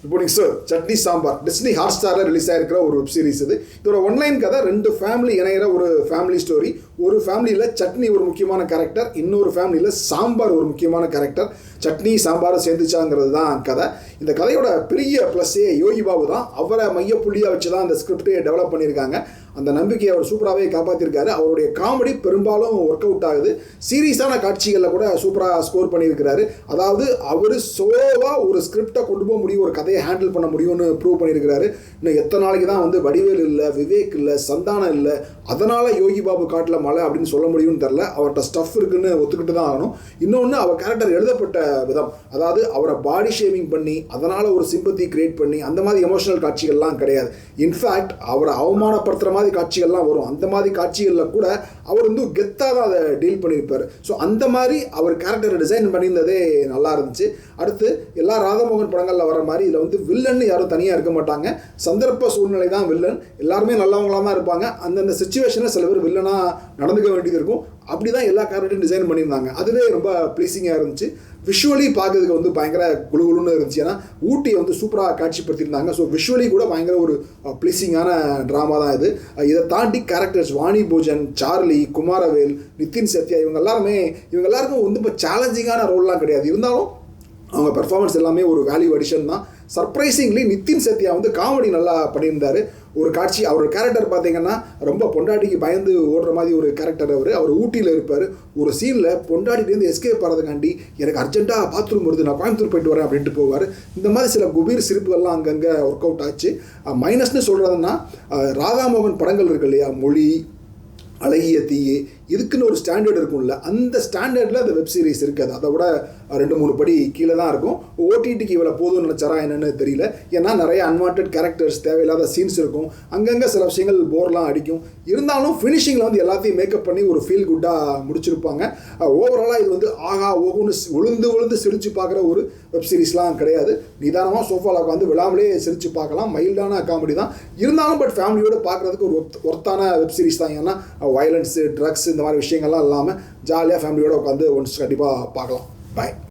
Good morning sir. Chutney Sambar Disney hot ஸ்டாரில் release ஆகிருக்கிற ஒரு வெப் சீரிஸ் இது. இதோட ஒன்லைன் கதை, ரெண்டு ஃபேமிலி இணையிற ஒரு ஃபேமிலி ஸ்டோரி. ஒரு ஃபேமிலியில் சட்னி ஒரு முக்கியமான கேரக்டர், இன்னொரு ஃபேமிலியில் சாம்பார் ஒரு முக்கியமான கேரக்டர். சட்னி சாம்பார் சேர்ந்துச்சாங்கிறது தான் கதை. இந்த கதையோட பெரிய ப்ளஸ்ஸே யோகி பாபு தான். அவரை மையப்புள்ளியாக வச்சு தான் அந்த ஸ்கிரிப்டே டெவலப் பண்ணியிருக்காங்க. அந்த நம்பிக்கையை அவர் சூப்பராகவே காப்பாற்றிருக்காரு. அவருடைய காமெடி பெரும்பாலும் ஒர்க் அவுட் ஆகுது. சீரியஸான காட்சிகளில் கூட சூப்பராக ஸ்கோர் பண்ணியிருக்கிறாரு. அதாவது அவர் சோலோவாக ஒரு ஸ்கிரிப்டை கொண்டு போக முடியும், ஒரு கதையை ஹேண்டில் பண்ண முடியும்னு ப்ரூவ் பண்ணியிருக்கிறாரு. இன்னும் எத்தனை நாளைக்கு தான் வடிவேல் இல்லை, விவேக் இல்லை, சந்தானம் இல்லை, அதனால் யோகி பாபு காட்டில் மழை அப்படின்னு சொல்ல முடியும்னு தெரில. அவர்கிட்ட ஸ்டஃப் இருக்குன்னு ஒத்துக்கிட்டு தான் ஆகணும். இன்னொன்று, அவர் கேரக்டர் எழுதப்பட்ட விதம், அதாவது அவரை பாடி ஷேமிங் பண்ணி அதனால் ஒரு சிம்பத்தி கிரியேட் பண்ணி அந்த மாதிரி எமோஷனல் காட்சிகள்லாம் கிடையாது. இன்ஃபேக்ட் அவரை அவமானப்படுத்துகிற மாதிரி காட்சிகள்லாம் வரும். அந்த மாதிரி காட்சிகளில் கூட அவர் கெத்தாக தான் அதை டீல் பண்ணியிருப்பார். ஸோ அந்த மாதிரி அவர் கேரக்டரை டிசைன் பண்ணியிருந்ததே நல்லா இருந்துச்சு. அடுத்து எல்லா ராதாமோகன் படங்களில் வர மாதிரி இதில் வில்லன் யாரும் தனியாக இருக்க மாட்டாங்க. சந்தர்ப்ப சூழ்நிலை தான் வில்லன். எல்லாருமே நல்லவங்களாக தான் இருப்பாங்க. அந்தந்த சுச்சுவேஷனில் சில பேர் வில்லனாக நடந்துக்க வேண்டியது இருக்கும். அப்படி தான் எல்லா கேரக்டரையும் டிசைன் பண்ணியிருந்தாங்க. அதுவே ரொம்ப ப்ளீஸிங்காக இருந்துச்சு. விஷுவலி பார்க்கறதுக்கு பயங்கர குழுகுலுன்னு இருந்துச்சு. ஏன்னா ஊட்டியை சூப்பராக காட்சிப்படுத்தியிருந்தாங்க. ஸோ விஷுவலி கூட பயங்கர ஒரு ப்ளீஸிங்கான ட்ராமா தான் இது. இதை தாண்டி கேரக்டர்ஸ் வாணி போஜன், சார்லி, குமாரவேல், நிதின் சத்யா, இவங்க எல்லாருக்கும் இப்போ சேலஞ்சிங்கான ரோல்லாம் கிடையாது. இருந்தாலும் அவங்க பெர்ஃபார்மன்ஸ் எல்லாமே ஒரு வேல்யூ அடிஷன் தான். சர்ப்ரைசிங்லி நிதின் சத்யா காமெடி நல்லா பண்ணியிருந்தார். ஒரு காட்சி, அவர் கேரக்டர் பார்த்தீங்கன்னா ரொம்ப பொண்டாட்டிக்கு பயந்து ஓடுற மாதிரி ஒரு கேரக்டர். அவர் ஊட்டியில் இருப்பார். ஒரு சீனில் பொண்டாட்டிலேருந்து எஸ்கேப் ஆகிறதுக்காண்டி எனக்கு அர்ஜென்ட்டாக பாத்ரூம் வருது, நான் கோயம்புத்தூர் போயிட்டு வரேன் அப்படின்ட்டு போவார். இந்த மாதிரி சில குபீர் சிரிப்புகள்லாம் அங்கங்கே ஒர்க் அவுட் ஆச்சு. மைனஸ்னு சொல்கிறதுன்னா, ராதாமோகன் படங்கள் இருக்கு இல்லையா, மொழி, அழகிய தீயே, இதுக்குன்னு ஒரு ஸ்டாண்டர்ட் இருக்கும்ல, அந்த ஸ்டாண்டர்டில் அந்த வெப் சீரிஸ் இருக்காது. அதை விட 2-3 படி கீழே தான் இருக்கும். ஓடிடிக்கு இவ்வளோ போதும்னு நினச்சாரா என்னென்னு தெரியல. ஏன்னா நிறைய அன்வான்ட் கேரக்டர்ஸ், தேவையில்லாத சீன்ஸ் இருக்கும். அங்கங்கே சில விஷயங்கள் போர்லாம் அடிக்கும். இருந்தாலும் ஃபினிஷிங்கில் எல்லாத்தையும் மேக்கப் பண்ணி ஒரு ஃபீல் குட்டாக முடிச்சிருப்பாங்க. ஓவராலாக இது ஆகா ஓகுன்னு விழுந்து சிரித்து பார்க்குற ஒரு வெப் சீரிஸ்லாம் கிடையாது. நிதானமாக சோஃபாவில் உட்காந்து விழாமலே சிரித்து பார்க்கலாம். மைல்டான காமெடி தான் இருந்தாலும், பட் ஃபேமிலியோடு பார்க்குறதுக்கு ஒரு ஒர்த்தான வெப் சீரிஸ் தான். ஏன்னா வயலன்ஸு, ட்ரக்ஸ், இந்த மாதிரி விஷயங்கள்லாம் இல்லாமல் ஜாலியாக ஃபேமிலியோடு உட்காந்து ஒன்ஸ் கண்டிப்பாக பார்க்கலாம். பாய்.